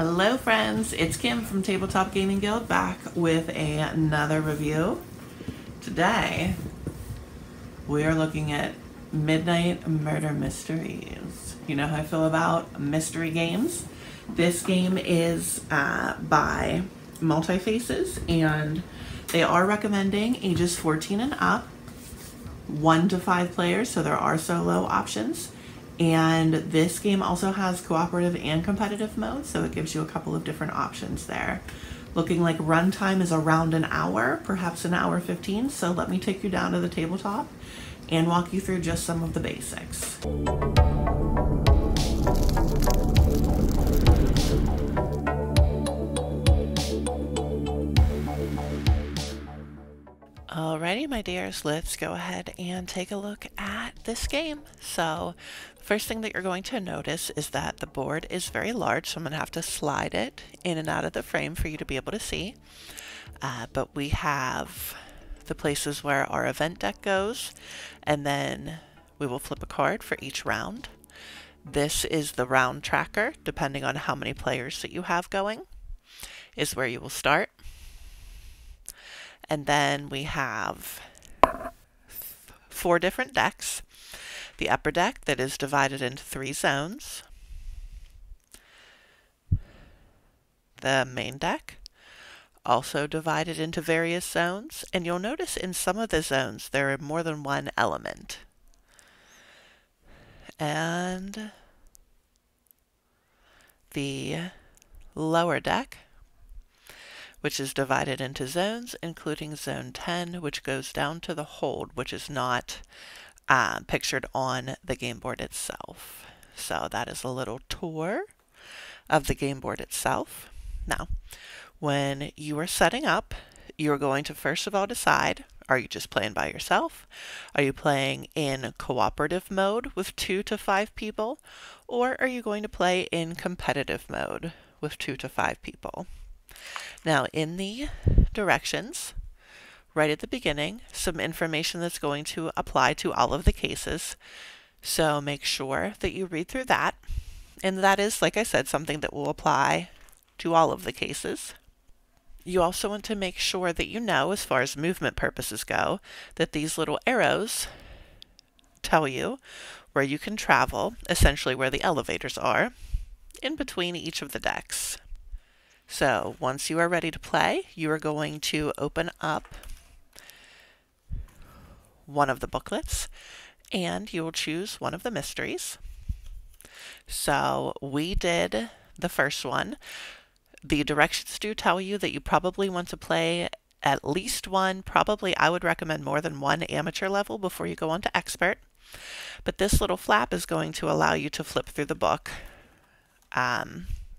Hello friends, it's Kim from Tabletop Gaming Guild back with another review. Today we are looking at Midnight Murder Mysteries. You know how I feel about mystery games. This game is by Multi-Faces, and they are recommending ages 14 and up, 1 to 5 players, so there are solo options. And this game also has cooperative and competitive mode, so it gives you a couple of different options there. Looking like runtime is around an hour, perhaps an hour 15, so let me take you down to the tabletop and walk you through just some of the basics. Alrighty, my dears, let's go ahead and take a look at this game. So, first thing that you're going to notice is that the board is very large, so I'm going to have to slide it in and out of the frame for you to be able to see. But we have the places where our event deck goes, and then we will flip a card for each round. This is the round tracker, depending on how many players that you have going, is where you will start. And then we have 4 different decks. The upper deck that is divided into 3 zones. The main deck, also divided into various zones. And you'll notice in some of the zones there are more than one element. And the lower deck, which is divided into zones, including Zone 10, which goes down to the hold, which is not pictured on the game board itself. So that is a little tour of the game board itself. Now, when you are setting up, you're going to first of all decide, are you just playing by yourself? Are you playing in cooperative mode with 2 to 5 people? Or are you going to play in competitive mode with 2 to 5 people? Now, in the directions, right at the beginning, some information that's going to apply to all of the cases. So make sure that you read through that. And that is, like I said, something that will apply to all of the cases. You also want to make sure that you know, as far as movement purposes go, that these little arrows tell you where you can travel, essentially where the elevators are, in between each of the decks. So once you are ready to play, you are going to open up one of the booklets and you will choose one of the mysteries. So we did the first one. The directions do tell you that you probably want to play at least one, probably I would recommend more than one amateur level before you go on to expert. But this little flap is going to allow you to flip through the book,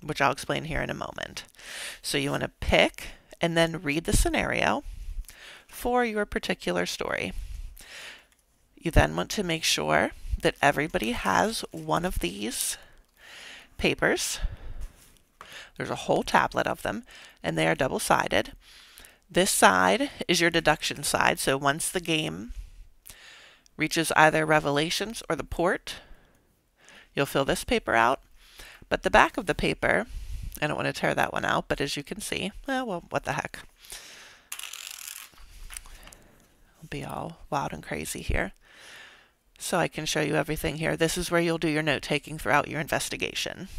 which I'll explain here in a moment. So you want to pick and then read the scenario for your particular story. You then want to make sure that everybody has one of these papers. There's a whole tablet of them, and they are double-sided. This side is your deduction side, so once the game reaches either Revelations or the port, you'll fill this paper out. But the back of the paper, I don't want to tear that one out, but as you can see, well, what the heck. I'll be all wild and crazy here. So I can show you everything here. This is where you'll do your note-taking throughout your investigation.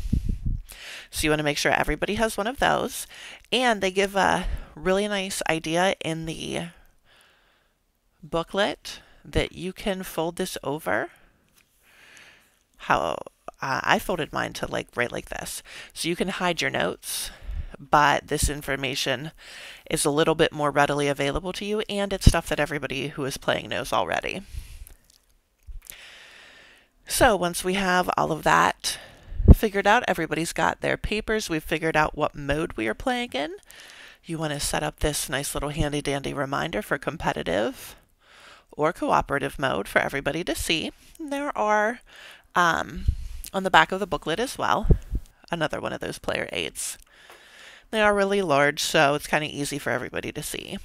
So you want to make sure everybody has one of those. And they give a really nice idea in the booklet that you can fold this over. I folded mine to right like this. So you can hide your notes, but this information is a little bit more readily available to you, and it's stuff that everybody who is playing knows already. So once we have all of that figured out, everybody's got their papers, we've figured out what mode we are playing in. You want to set up this nice little handy dandy reminder for competitive or cooperative mode for everybody to see. There are on the back of the booklet as well, another one of those player aids. They are really large, so it's kind of easy for everybody to see.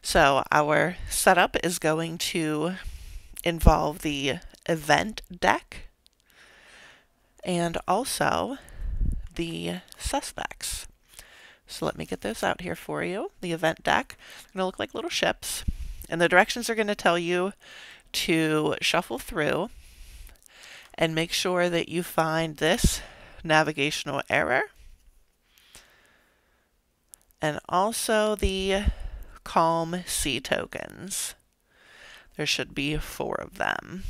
So our setup is going to involve the event deck and also the suspects. So let me get those out here for you. The event deck, they're going to look like little ships, and the directions are going to tell you to shuffle through and make sure that you find this navigational error and also the calm sea tokens. There should be 4 of them.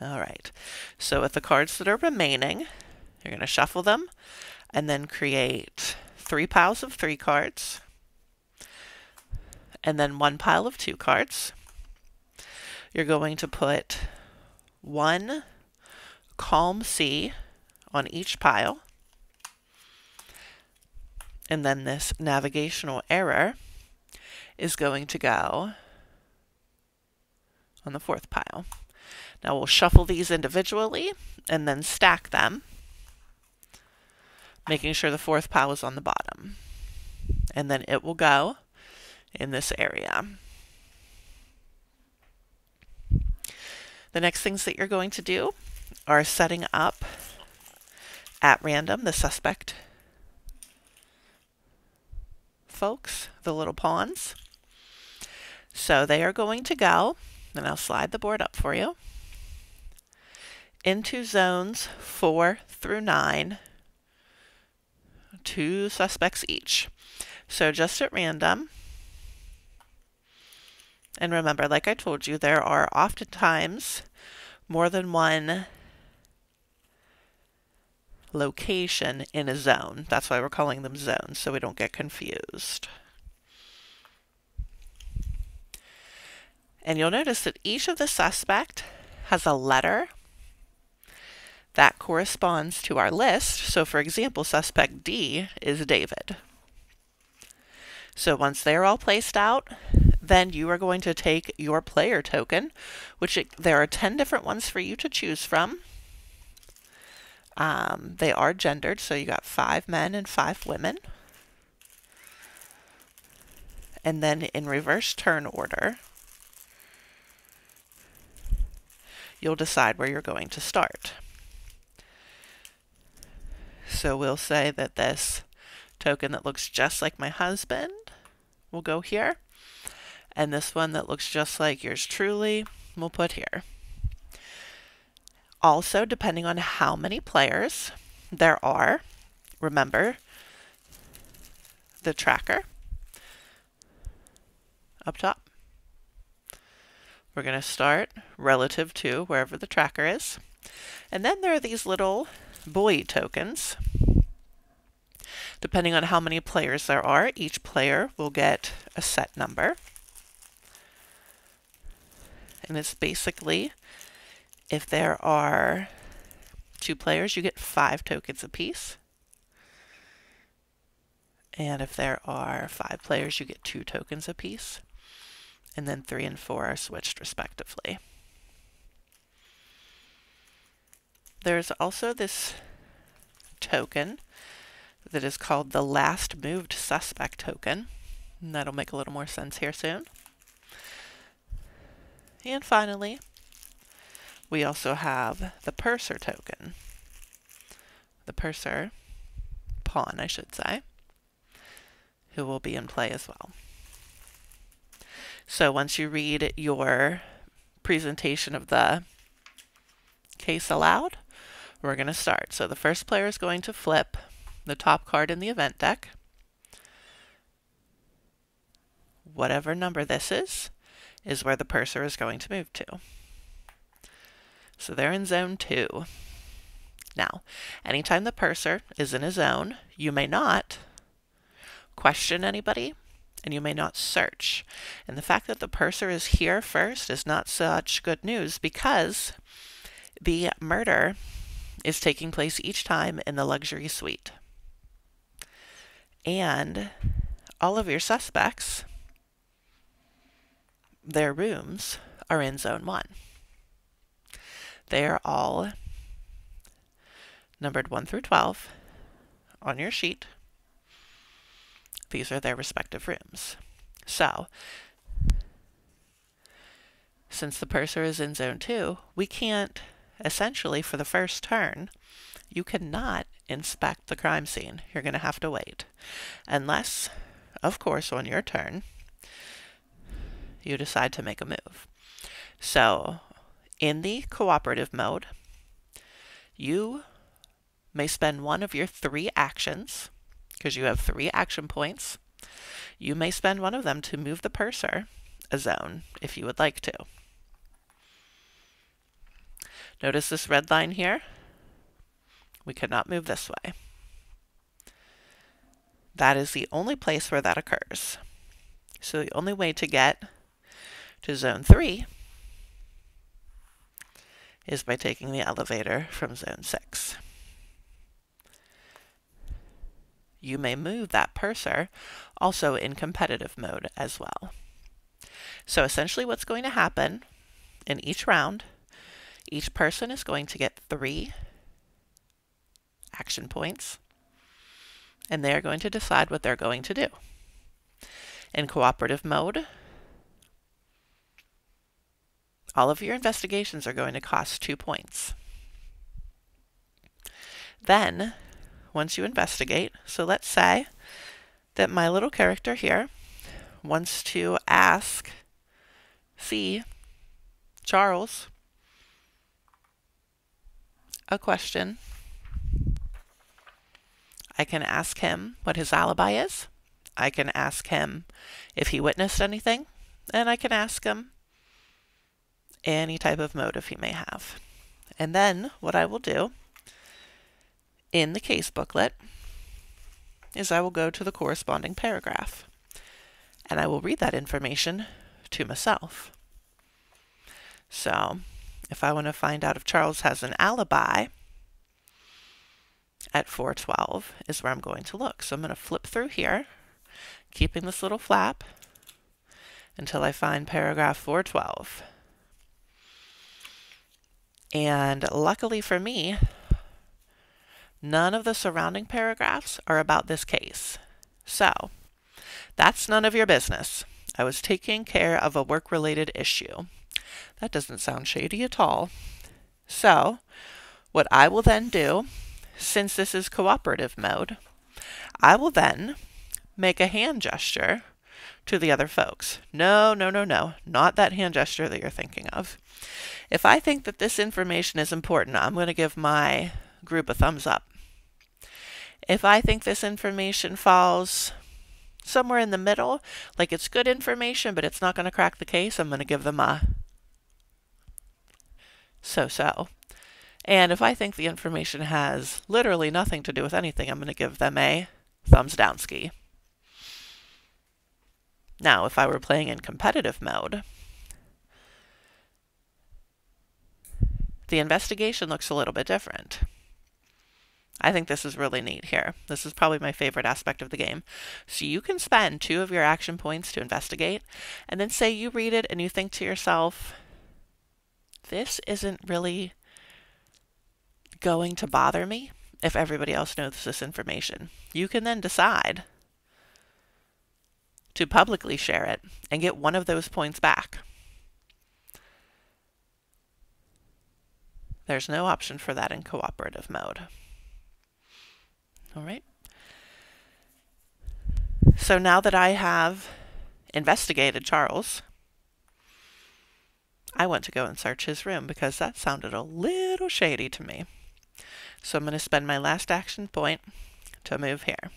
All right, so with the cards that are remaining, you're going to shuffle them and then create 3 piles of 3 cards and then 1 pile of 2 cards. You're going to put 1 calm sea on each pile, and then this navigational error is going to go on the 4th pile. Now we'll shuffle these individually and then stack them, making sure the 4th pile is on the bottom. And then it will go in this area. The next things that you're going to do are setting up at random the suspect folks, the little pawns. So they are going to go, and I'll slide the board up for you, into zones 4 through 9, 2 suspects each. So just at random. And remember, like I told you, there are oftentimes more than one location in a zone. That's why we're calling them zones, so we don't get confused. And you'll notice that each of the suspect has a letter that corresponds to our list. So for example, suspect D is David. So once they're all placed out, then you are going to take your player token, which there are 10 different ones for you to choose from. They are gendered, so you got 5 men and 5 women. And then in reverse turn order, you'll decide where you're going to start. So we'll say that this token that looks just like my husband will go here, and this one that looks just like yours truly we'll put here. Also, depending on how many players there are, remember the tracker up top. We're going to start relative to wherever the tracker is. And then there are these little buoy tokens. Depending on how many players there are, each player will get a set number. And it's basically, if there are 2 players, you get 5 tokens apiece. And if there are 5 players, you get 2 tokens apiece. And then 3 and 4 are switched respectively. There's also this token that is called the last moved suspect token. And that'll make a little more sense here soon. And finally, we also have the purser token. The purser pawn, I should say, who will be in play as well. So once you read your presentation of the case aloud, we're going to start. So the first player is going to flip the top card in the event deck. Whatever number this is where the purser is going to move to. So they're in zone 2. Now, anytime the purser is in a zone, you may not question anybody, and you may not search. And the fact that the purser is here first is not such good news, because the murder is taking place each time in the luxury suite. And all of your suspects, their rooms are in zone 1. They are all numbered 1 through 12 on your sheet. These are their respective rooms. So, since the purser is in zone 2, we can't essentially for the first turn, you cannot inspect the crime scene. You're going to have to wait. Unless, of course, on your turn, you decide to make a move. So, in the cooperative mode, you may spend one of your 3 actions, because you have 3 action points. You may spend one of them to move the cursor a zone, if you would like to. Notice this red line here? We cannot move this way. That is the only place where that occurs. So the only way to get to zone 3 is by taking the elevator from zone 6. You may move that cursor also in competitive mode as well. So essentially what's going to happen in each round, each person is going to get 3 action points, and they're going to decide what they're going to do. In cooperative mode, all of your investigations are going to cost 2 points. Then, once you investigate, so let's say that my little character here wants to ask Charles a question. I can ask him what his alibi is. I can ask him if he witnessed anything, and I can ask him any type of motive he may have. And then what I will do in the case booklet is I will go to the corresponding paragraph, and I will read that information to myself. So if I want to find out if Charles has an alibi, at 412 is where I'm going to look. So I'm going to flip through here, keeping this little flap until I find paragraph 412. And luckily for me, none of the surrounding paragraphs are about this case. So that's none of your business. I was taking care of a work-related issue. That doesn't sound shady at all. So what I will then do, since this is cooperative mode, I will then make a hand gesture to the other folks. No, not that hand gesture that you're thinking of. If I think that this information is important, I'm going to give my group a thumbs up. If I think this information falls somewhere in the middle, like it's good information, but it's not going to crack the case, I'm going to give them a so-so. And if I think the information has literally nothing to do with anything, I'm going to give them a thumbs down ski. Now, if I were playing in competitive mode, the investigation looks a little bit different. I think this is really neat here. This is probably my favorite aspect of the game. So you can spend 2 of your action points to investigate, and then say you read it and you think to yourself, this isn't really going to bother me if everybody else knows this information. You can then decide to publicly share it and get 1 of those points back. There's no option for that in cooperative mode. All right. So now that I have investigated Charles, I want to go and search his room because that sounded a little shady to me. So I'm going to spend my last action point to move here.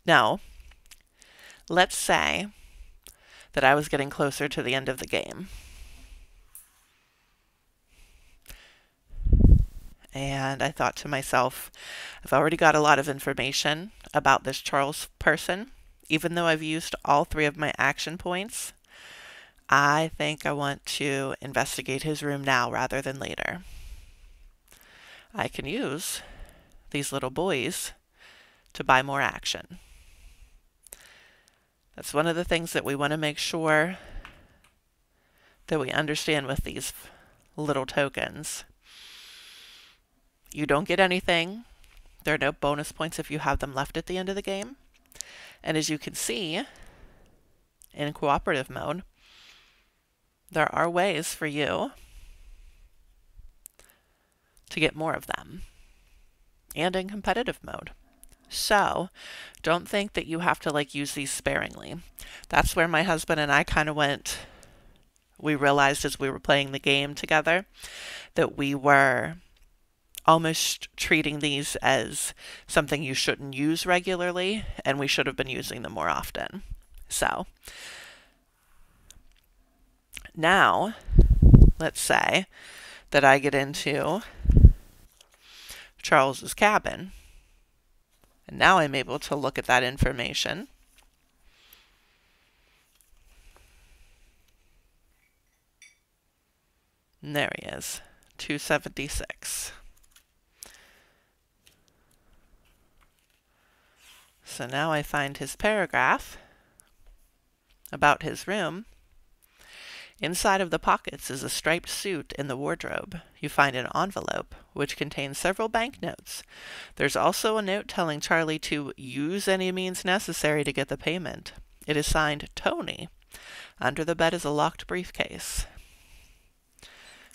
Now, let's say that I was getting closer to the end of the game. And I thought to myself, I've already got a lot of information about this Charles person. Even though I've used all 3 of my action points, I think I want to investigate his room now rather than later. I can use these little boys to buy more action. That's one of the things that we want to make sure that we understand with these little tokens. You don't get anything. There are no bonus points if you have them left at the end of the game. And as you can see, in cooperative mode, there are ways for you to get more of them, and in competitive mode. So don't think that you have to like use these sparingly. That's where my husband and I kind of went. We realized as we were playing the game together that we were almost treating these as something you shouldn't use regularly, and we should have been using them more often. So now let's say that I get into Charles's cabin, and now I'm able to look at that information. And there he is, 276. So now I find his paragraph about his room. Inside of the pockets is a striped suit in the wardrobe. You find an envelope, which contains several banknotes. There's also a note telling Charlie to use any means necessary to get the payment. It is signed Tony. Under the bed is a locked briefcase.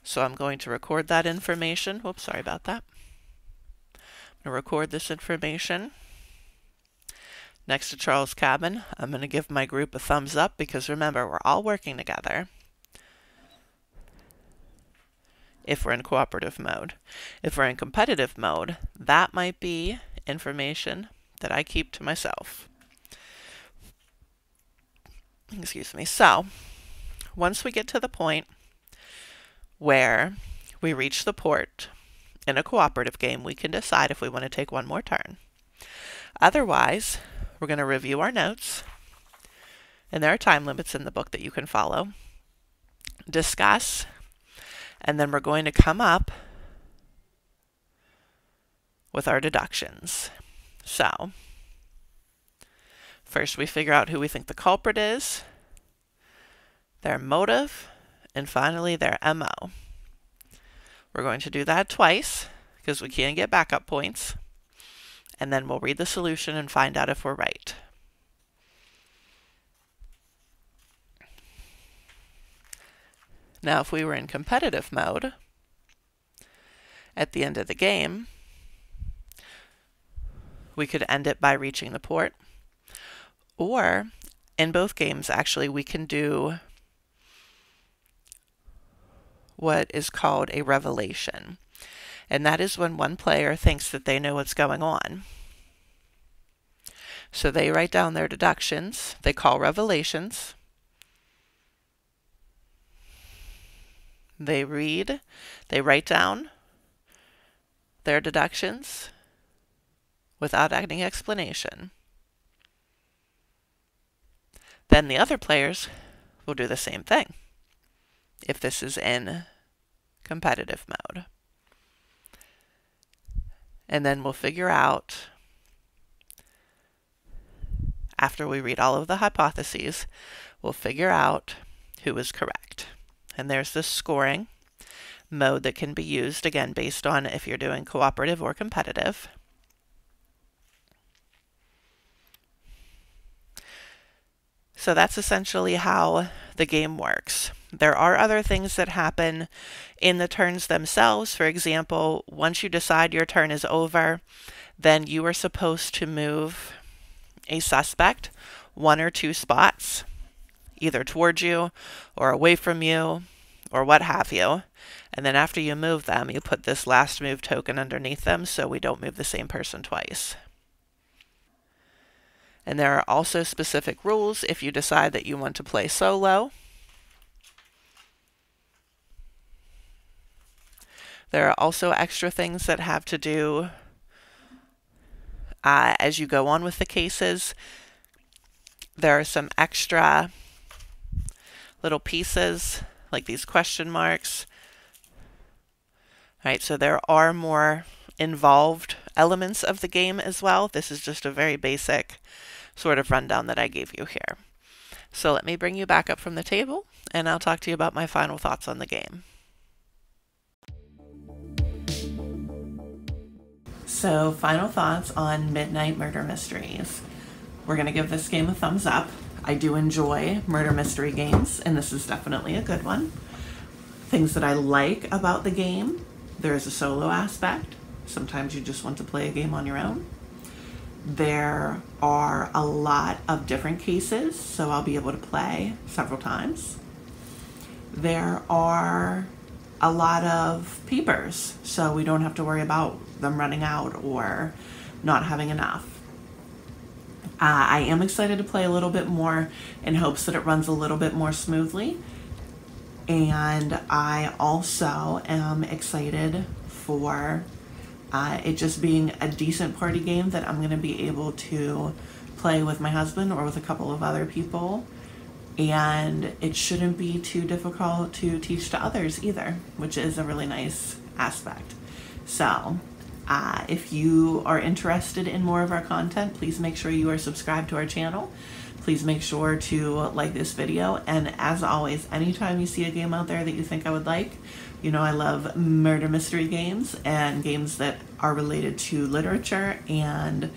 So I'm going to record that information. Whoops, sorry about that. I'm going to record this information next to Charles' cabin. I'm going to give my group a thumbs up because remember, we're all working together if we're in cooperative mode. If we're in competitive mode, that might be information that I keep to myself. Excuse me. So, once we get to the point where we reach the port in a cooperative game, we can decide if we want to take one more turn. Otherwise, we're going to review our notes, and there are time limits in the book that you can follow, discuss, and then we're going to come up with our deductions. So, first we figure out who we think the culprit is, their motive, and finally their MO. We're going to do that twice because we can't get backup points, and then we'll read the solution and find out if we're right. Now, if we were in competitive mode, at the end of the game, we could end it by reaching the port, or in both games, actually, we can do what is called a revelation, and that is when one player thinks that they know what's going on. So they write down their deductions, they call revelations, they write down their deductions without any explanation. Then the other players will do the same thing if this is in competitive mode. And then we'll figure out, after we read all of the hypotheses, we'll figure out who is correct. And there's this scoring mode that can be used, again, based on if you're doing cooperative or competitive. So that's essentially how the game works. There are other things that happen in the turns themselves. For example, once you decide your turn is over, then you are supposed to move a suspect 1 or 2 spots, either towards you or away from you or what have you. And then after you move them, you put this last move token underneath them so we don't move the same person twice. And there are also specific rules if you decide that you want to play solo. There are also extra things that have to do as you go on with the cases. There are some extra little pieces like these question marks. Right, so there are more involved elements of the game as well. This is just a very basic sort of rundown that I gave you here. So let me bring you back up from the table and I'll talk to you about my final thoughts on the game. So final thoughts on Midnight Murder Mysteries. We're going to give this game a thumbs up. I do enjoy murder mystery games, and this is definitely a good one. Things that I like about the game: there is a solo aspect. Sometimes you just want to play a game on your own. There are a lot of different cases, so I'll be able to play several times. There are a lot of papers, so we don't have to worry about them running out or not having enough. I am excited to play a little bit more in hopes that it runs a little bit more smoothly. And I also am excited for it just being a decent party game that I'm going to be able to play with my husband or with a couple of other people. And it shouldn't be too difficult to teach to others either, which is a really nice aspect. So if you are interested in more of our content, please make sure you are subscribed to our channel. Please make sure to like this video. And as always, anytime you see a game out there that you think I would like, you know I love murder mystery games and games that are related to literature and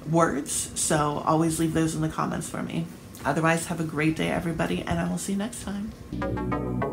words. So always leave those in the comments for me. Otherwise, have a great day, everybody, and I will see you next time.